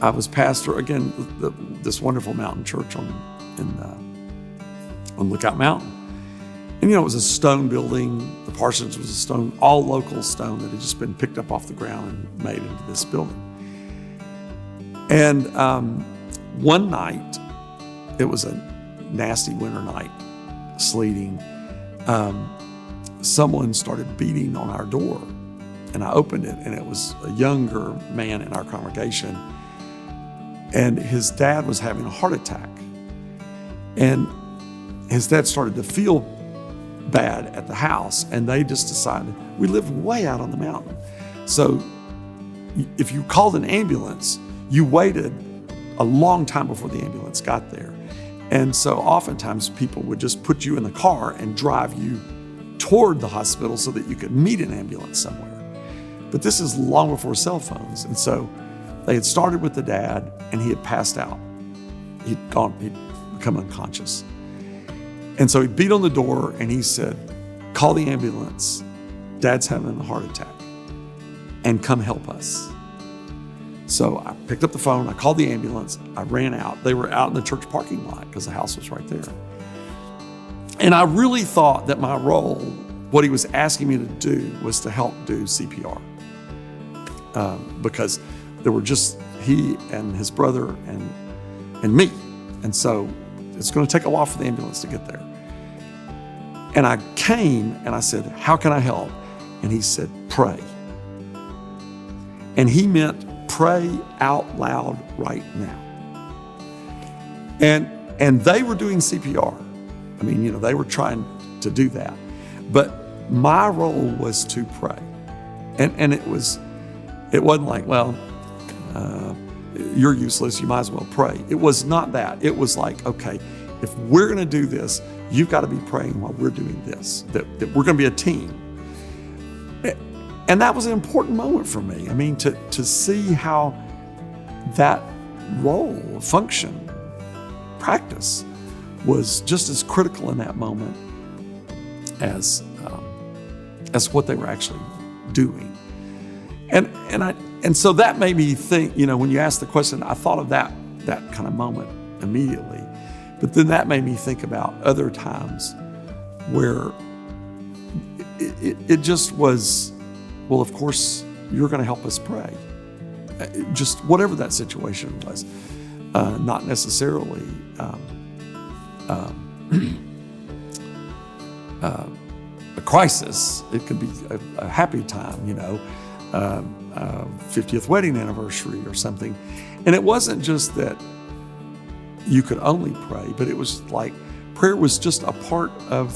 I was pastor, again, this wonderful mountain church on Lookout Mountain. And, it was a stone building. The parsonage was a stone, all local stone that had just been picked up off the ground and made into this building. And one night, it was a nasty winter night, sleeting. Someone started beating on our door, and I opened it, and it was a younger man in our congregation, and his dad was having a heart attack. And his dad started to feel bad at the house, and they just decided, we live way out on the mountain. So if you called an ambulance, you waited a long time before the ambulance got there. And so oftentimes people would just put you in the car and drive you toward the hospital so that you could meet an ambulance somewhere. But this is long before cell phones. And so they had started with the dad, and he had passed out. He'd become unconscious. And so he beat on the door and he said, call the ambulance. Dad's having a heart attack, and come help us. So I picked up the phone, I called the ambulance, I ran out. They were out in the church parking lot because the house was right there. And I really thought that my role, what he was asking me to do, was to help do CPR. Because there were just he and his brother and me. And so it's going to take a while for the ambulance to get there. And I came and I said, how can I help? And he said, pray. And he meant pray out loud right now. And they were doing CPR. I mean, they were trying to do that. But my role was to pray. And it wasn't like, well, you're useless, you might as well pray. It was not that. It was like, okay, if we're going to do this, you've got to be praying while we're doing this, that we're going to be a team. And that was an important moment for me. I mean, to see how that role, function, practice was just as critical in that moment as what they were actually doing. And so that made me think, when you asked the question, I thought of that kind of moment immediately. But then that made me think about other times where it just was, well, of course, you're going to help us pray. Just whatever that situation was, not necessarily a crisis. It could be a happy time, 50th wedding anniversary or something. And it wasn't just that you could only pray, but it was like prayer was just a part of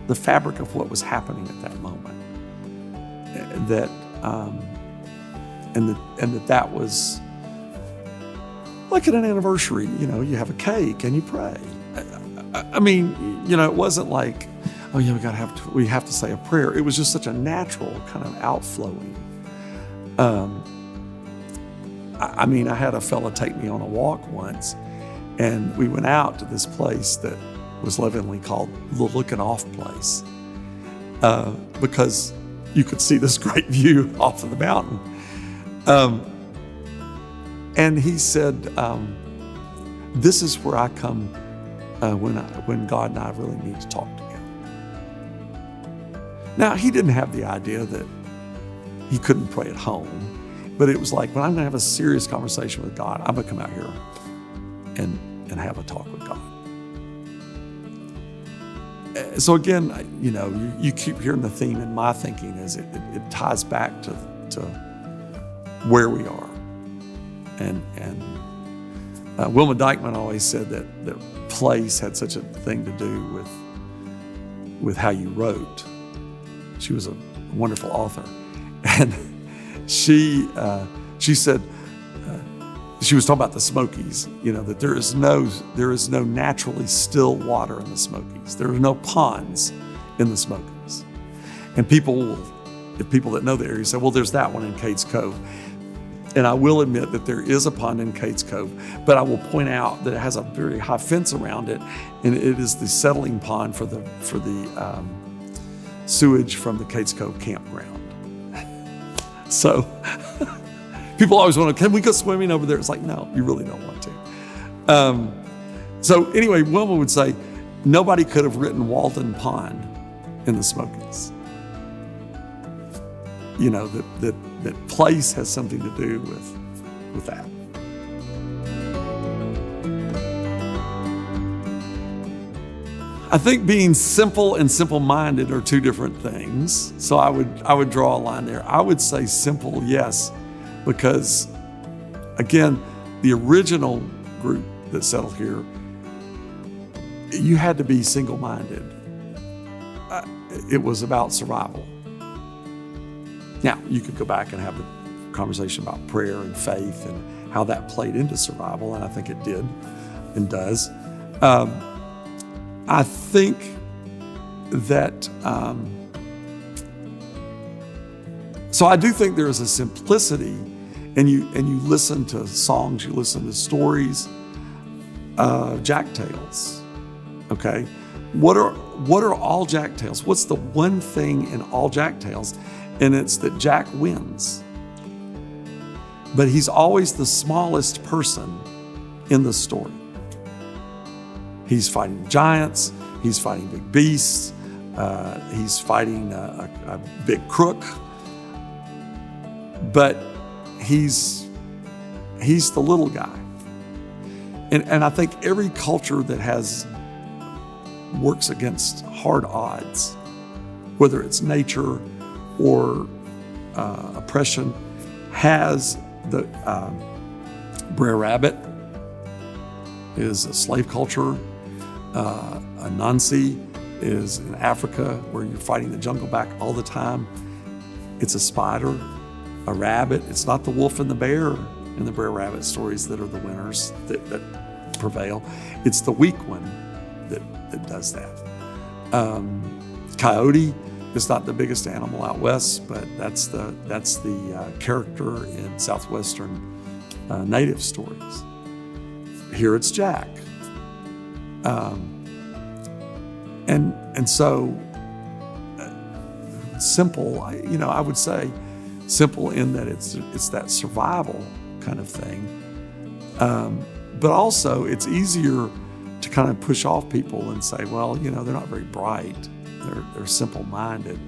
the fabric of what was happening at that moment. That was like at an anniversary, you have a cake and you pray. I mean, it wasn't like, oh yeah, we have to say a prayer. It was just such a natural kind of outflowing. I had a fella take me on a walk once, and we went out to this place that was lovingly called the Looking Off Place, because you could see this great view off of the mountain. And he said, this is where I come when God and I really need to talk together. Now, he didn't have the idea that he couldn't pray at home, but it was like, when I'm going to have a serious conversation with God, I'm going to come out here and have a talk with God. So again, you keep hearing the theme in my thinking is it ties back to where we are. And Wilma Dykeman always said that place had such a thing to do with how you wrote. She was a wonderful author. And she said, she was talking about the Smokies, that there is no naturally still water in the Smokies. There are no ponds in the Smokies. And people that know the area say, well, there's that one in Cades Cove. And I will admit that there is a pond in Cades Cove, but I will point out that it has a very high fence around it, and it is the settling pond for the sewage from the Cades Cove campground. So People always want to, can we go swimming over there? It's like, no, you really don't want to. So anyway, Wilma would say, nobody could have written Walden Pond in the Smokies. You know, that place has something to do with that. I think being simple and simple-minded are two different things. So I would draw a line there. I would say simple, yes, because again, the original group that settled here, you had to be single-minded. It was about survival. Now, you could go back and have a conversation about prayer and faith and how that played into survival, and I think it did and does. I think that, so I do think there is a simplicity, and you listen to songs, you listen to stories, Jack Tales, okay? What are all Jack Tales? What's the one thing in all Jack Tales? And it's that Jack wins. But he's always the smallest person in the story. He's fighting giants, he's fighting big beasts, he's fighting a big crook, but he's the little guy. And I think every culture that works against hard odds, whether it's nature or oppression, has the Brer Rabbit is a slave culture. Anansi is in Africa, where you're fighting the jungle back all the time. It's a spider, a rabbit. It's not the wolf and the bear in the Brer Rabbit stories that are the winners that prevail. It's the weak one that does that. Coyote is not the biggest animal out west, but that's the character in Southwestern native stories. Here it's Jack. And so simple, I would say simple in that it's that survival kind of thing. But also it's easier to kind of push off people and say, well, they're not very bright. They're simple-minded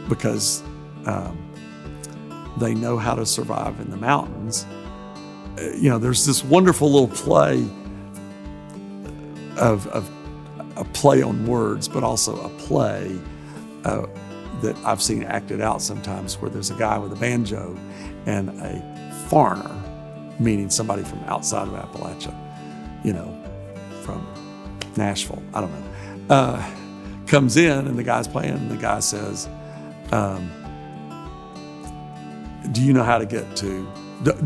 because they know how to survive in the mountains. There's this wonderful little play of a play on words, but also a play that I've seen acted out sometimes, where there's a guy with a banjo and a foreigner, meaning somebody from outside of Appalachia, from Nashville, I don't know, comes in and the guy's playing and the guy says, do you know how to get to,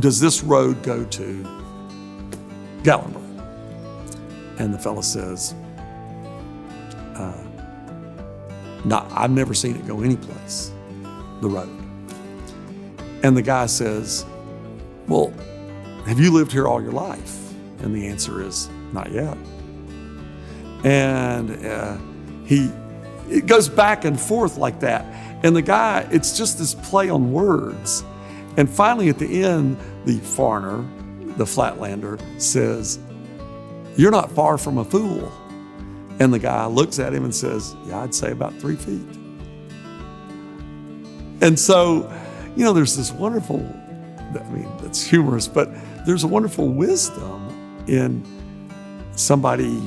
does this road go to Gatlinburg? And the fella says, no, I've never seen it go anyplace, the road. And the guy says, well, have you lived here all your life? And the answer is, not yet. And it goes back and forth like that. And the guy, it's just this play on words. And finally at the end, the foreigner, the flatlander, says, you're not far from a fool. And the guy looks at him and says, yeah, I'd say about 3 feet. And so, there's this wonderful, that's humorous, but there's a wonderful wisdom in somebody.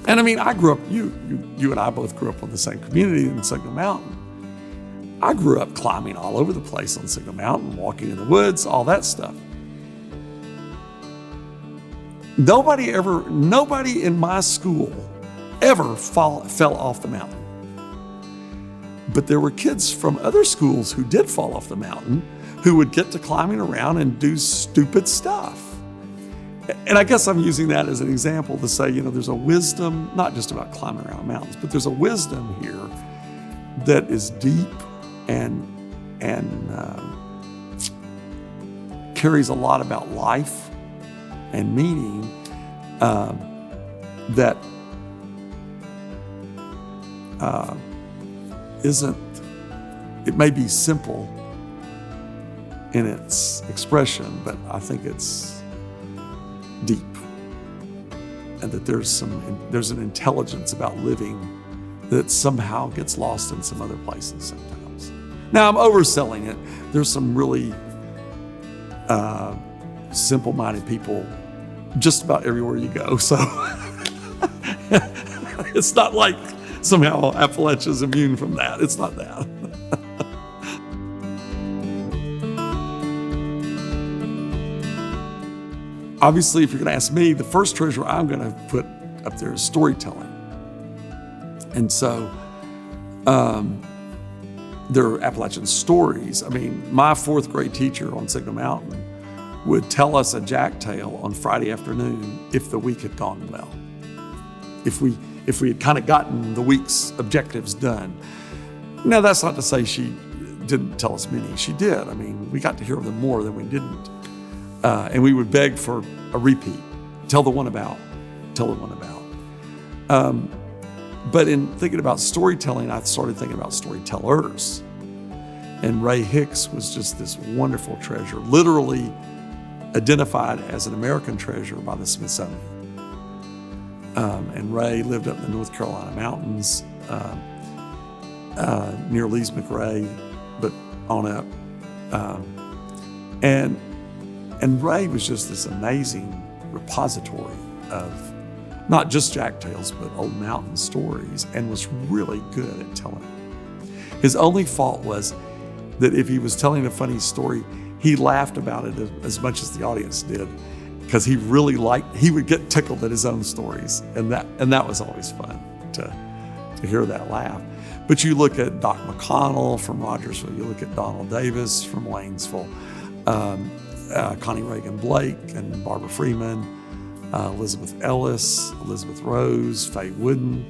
And I grew up, you and I both grew up on the same community in Signal Mountain. I grew up climbing all over the place on Signal Mountain, walking in the woods, all that stuff. Nobody in my school ever fell off the mountain. But there were kids from other schools who did fall off the mountain, who would get to climbing around and do stupid stuff. And I guess I'm using that as an example to say, there's a wisdom, not just about climbing around mountains, but there's a wisdom here that is deep and carries a lot about life and meaning, that it may be simple in its expression, but I think it's deep, and that there's an intelligence about living that somehow gets lost in some other places sometimes. Now, I'm overselling it. There's some really simple-minded people just about everywhere you go, so it's not like somehow Appalachia's immune from that. It's not that. Obviously, if you're going to ask me, the first treasure I'm going to put up there is storytelling. And so there are Appalachian stories. I mean, my fourth grade teacher on Signal Mountain would tell us a jack tale on Friday afternoon if the week had gone well. If we had kind of gotten the week's objectives done. Now, that's not to say she didn't tell us many. She did. I mean, we got to hear them more than we didn't. And we would beg for a repeat. Tell the one about. But in thinking about storytelling, I started thinking about storytellers. And Ray Hicks was just this wonderful treasure, literally identified as an American treasure by the Smithsonian. And Ray lived up in the North Carolina mountains near Lee's McRae, but on up. And Ray was just this amazing repository of not just jack tales, but old mountain stories, and was really good at telling it. His only fault was that if he was telling a funny story, he laughed about it as much as the audience did, because he would get tickled at his own stories, and that was always fun to hear that laugh. But you look at Doc McConnell from Rogersville, you look at Donald Davis from Waynesville, Connie Reagan Blake and Barbara Freeman, Elizabeth Ellis, Elizabeth Rose, Faye Wooden,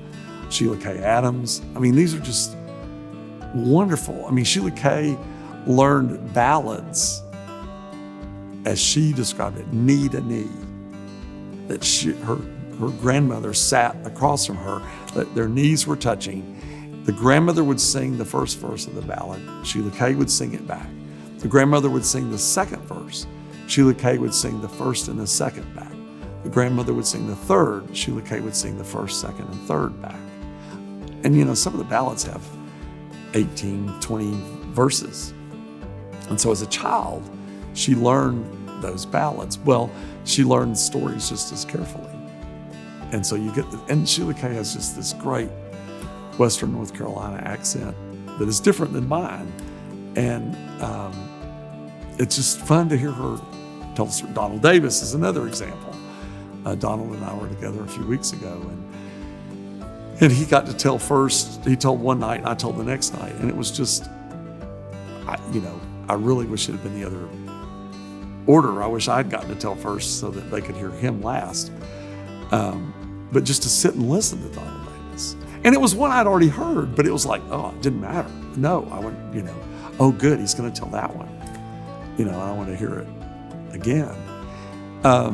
Sheila K. Adams. I mean, these are just wonderful. I mean, Sheila K. learned ballads, as she described it, knee to knee. That her grandmother sat across from her, that their knees were touching. The grandmother would sing the first verse of the ballad. Sheila K. would sing it back. The grandmother would sing the second verse. Sheila K. would sing the first and the second back. The grandmother would sing the third. Sheila K. would sing the first, second, and third back. And some of the ballads have 18, 20 verses. And so as a child, she learned those ballads. Well, she learned stories just as carefully. And so and Sheila K. has just this great Western North Carolina accent that is different than mine. And it's just fun to hear her tell the story. Donald Davis is another example. Donald and I were together a few weeks ago, and he got to tell first. He told one night, and I told the next night, and it was just, I really wish it had been the other order. I wish I'd gotten to tell first so that they could hear him last. But just to sit and listen to Donald Davis. And it was one I'd already heard, but it was like, oh, it didn't matter. No, I went, oh, good, he's going to tell that one. And I want to hear it again.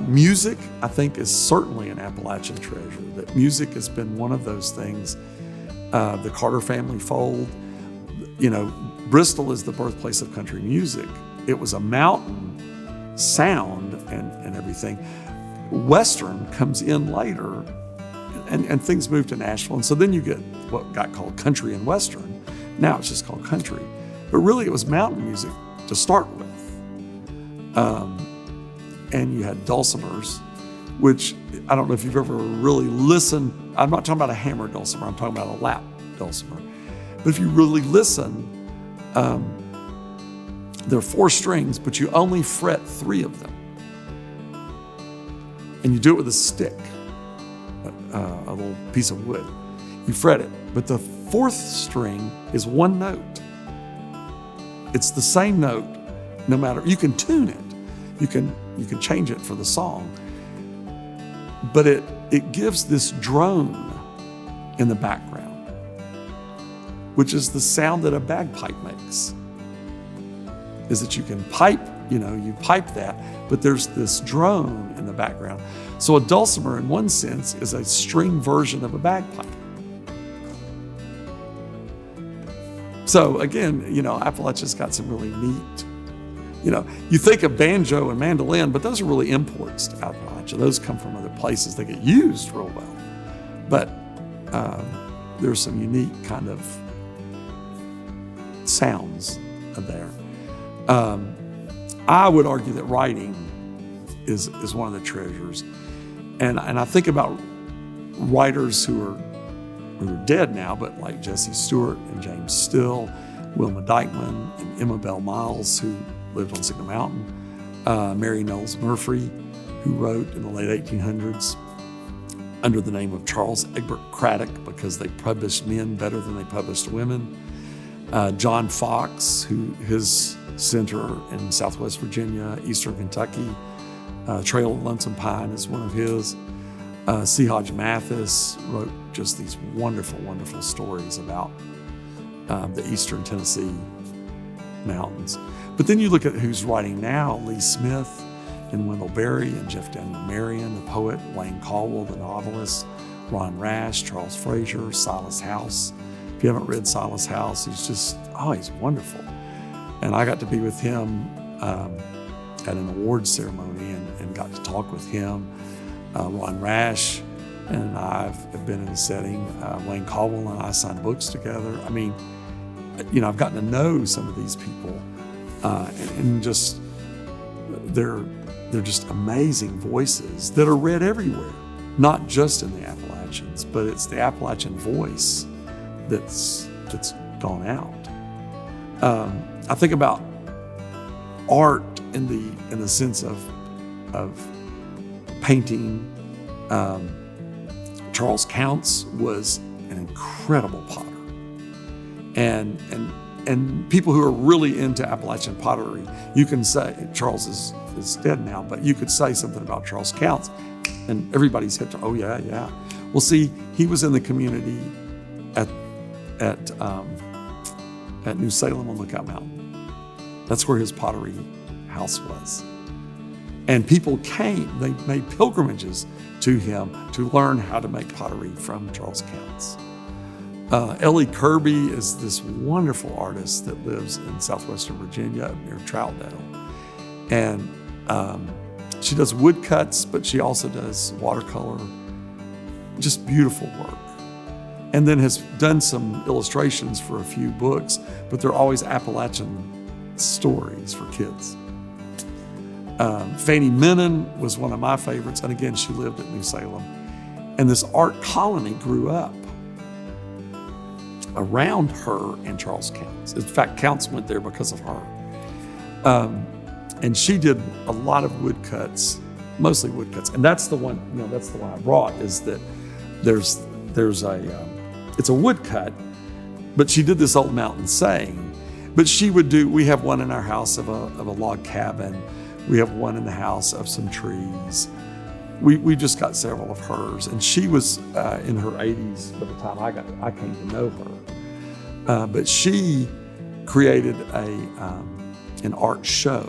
Music, I think, is certainly an Appalachian treasure. That music has been one of those things. The Carter family fold. Bristol is the birthplace of country music. It was a mountain sound and everything. Western comes in later, and things moved to Nashville. And so then you get what got called country and Western. Now it's just called country. But really it was mountain music to start with. And you had dulcimers, which I don't know if you've ever really listened. I'm not talking about a hammer dulcimer, I'm talking about a lap dulcimer. But if you really listen, there are 4 strings, but you only fret 3 of them. And you do it with a stick, a little piece of wood. You fret it, but the 4th string is 1 note. It's the same note, no matter, you can tune it. You can change it for the song. But it gives this drone in the background, which is the sound that a bagpipe makes. Is that you can pipe, you pipe that, but there's this drone in the background. So a dulcimer, in one sense, is a string version of a bagpipe. So again, Appalachia's got some really neat You think of banjo and mandolin, but those are really imports to Appalachia. Those come from other places. They get used real well. But there's some unique kind of sounds there. I would argue that writing is one of the treasures. And I think about writers who are dead now, but like Jesse Stewart and James Still, Wilma Dykeman and Emma Bell Miles, who lived on Signal Mountain, Mary Knowles Murphy, who wrote in the late 1800s under the name of Charles Egbert Craddock because they published men better than they published women. John Fox, his center in Southwest Virginia, Eastern Kentucky, Trail of Lonesome Pine is one of his. C. Hodge Mathis wrote just these wonderful, wonderful stories about the Eastern Tennessee mountains. But then you look at who's writing now: Lee Smith and Wendell Berry and Jeff Daniel Marion, the poet, Wayne Caldwell, the novelist, Ron Rash, Charles Frazier, Silas House. If you haven't read Silas House, he's wonderful. And I got to be with him at an awards ceremony and got to talk with him. Ron Rash and I have been in a setting. Wayne Caldwell and I signed books together. I mean, I've gotten to know some of these people, and just they're just amazing voices that are read everywhere, not just in the Appalachians, but it's the Appalachian voice that's gone out. I think about art in the sense of painting. Charles Counts was an incredible potter, and people who are really into Appalachian pottery, you can say Charles is dead now, but you could say something about Charles Counts, and everybody's hit to, oh yeah. Well, see, he was in the community at New Salem on Lookout Mountain. That's where his pottery house was. And people came, they made pilgrimages to him to learn how to make pottery from Charles Counts. Ellie Kirby is this wonderful artist that lives in southwestern Virginia up near Troutdale. And she does woodcuts, but she also does watercolor, just beautiful work. And then has done some illustrations for a few books, but they're always Appalachian stories for kids. Fannie Menon was one of my favorites, and again, she lived at New Salem. And this art colony grew up around her and Charles Counts. In fact, Counts went there because of her. And she did a lot of woodcuts, mostly woodcuts. And that's the one, that's the one I brought, is that there's it's a woodcut, but she did this old mountain saying. But she would we have one in our house of a log cabin. We have one in the house of some trees. We just got several of hers, and she was in her 80s by the time I came to know her. But she created an art show,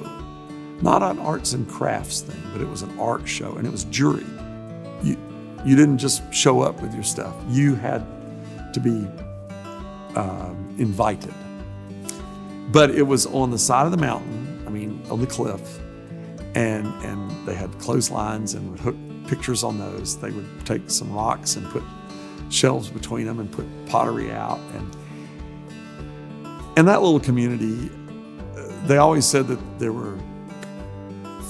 not an arts and crafts thing, but it was an art show, and it was juried. You didn't just show up with your stuff. You had to be invited. But it was on the side of the mountain, on the cliff, and they had clotheslines and would hook pictures on those. They would take some rocks and put shelves between them and put pottery out. And that little community, they always said that there were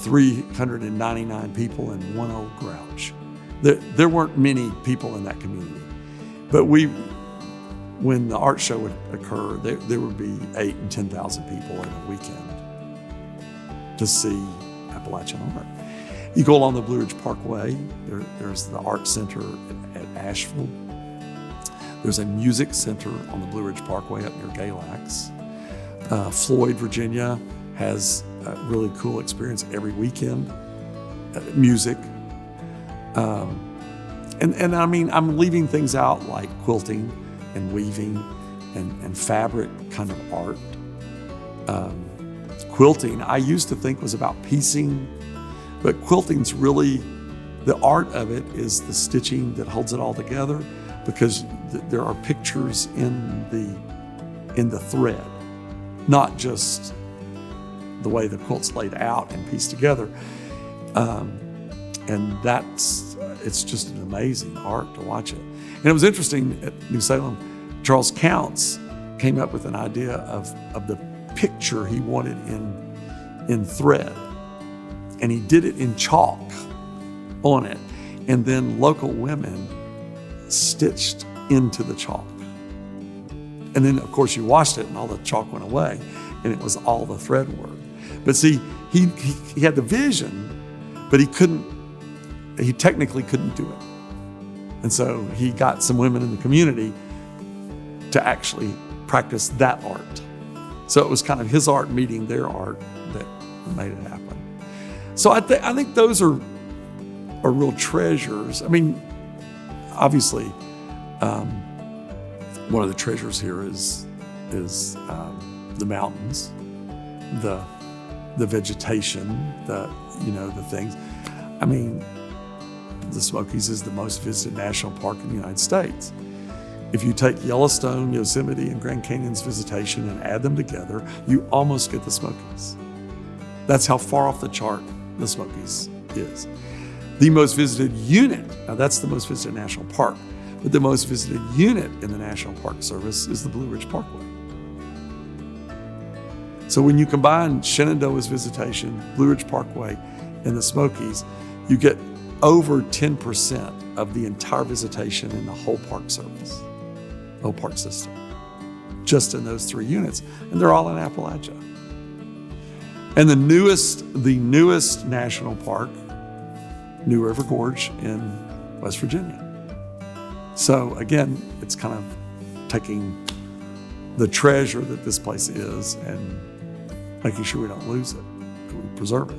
399 people and one old grouch. There weren't many people in that community. But when the art show would occur, there would be 8,000 and 10,000 people in a weekend to see Appalachian art. You go along the Blue Ridge Parkway, there's the art center at Asheville. There's a music center on the Blue Ridge Parkway up near Galax. Floyd, Virginia has a really cool experience every weekend, music. I'm leaving things out like quilting and weaving and fabric kind of art. Quilting, I used to think was about piecing, but quilting's really, the art of it is the stitching that holds it all together, because there are pictures in the thread, not just the way the quilt's laid out and pieced together. And it's just an amazing art to watch it. And it was interesting at New Salem, Charles Counts came up with an idea of the picture he wanted in thread. And he did it in chalk on it. And then local women stitched into the chalk. And then, of course, you washed it and all the chalk went away and it was all the thread work. But see, he had the vision, but he technically couldn't do it. And so he got some women in the community to actually practice that art. So it was kind of his art meeting their art that made it happen. So I think those are real treasures. I mean, obviously, one of the treasures here is the mountains, the vegetation, the things. I mean, the Smokies is the most visited national park in the United States. If you take Yellowstone, Yosemite, and Grand Canyon's visitation and add them together, you almost get the Smokies. That's how far off the chart the Smokies is. The most visited unit, now that's the most visited national park, but the most visited unit in the National Park Service is the Blue Ridge Parkway. So when you combine Shenandoah's visitation, Blue Ridge Parkway, and the Smokies, you get over 10% of the entire visitation in the whole park service, whole park system, just in those three units. And they're all in Appalachia. And the newest national park, New River Gorge in West Virginia. So again, it's kind of taking the treasure that this place is and making sure we don't lose it, that we preserve it.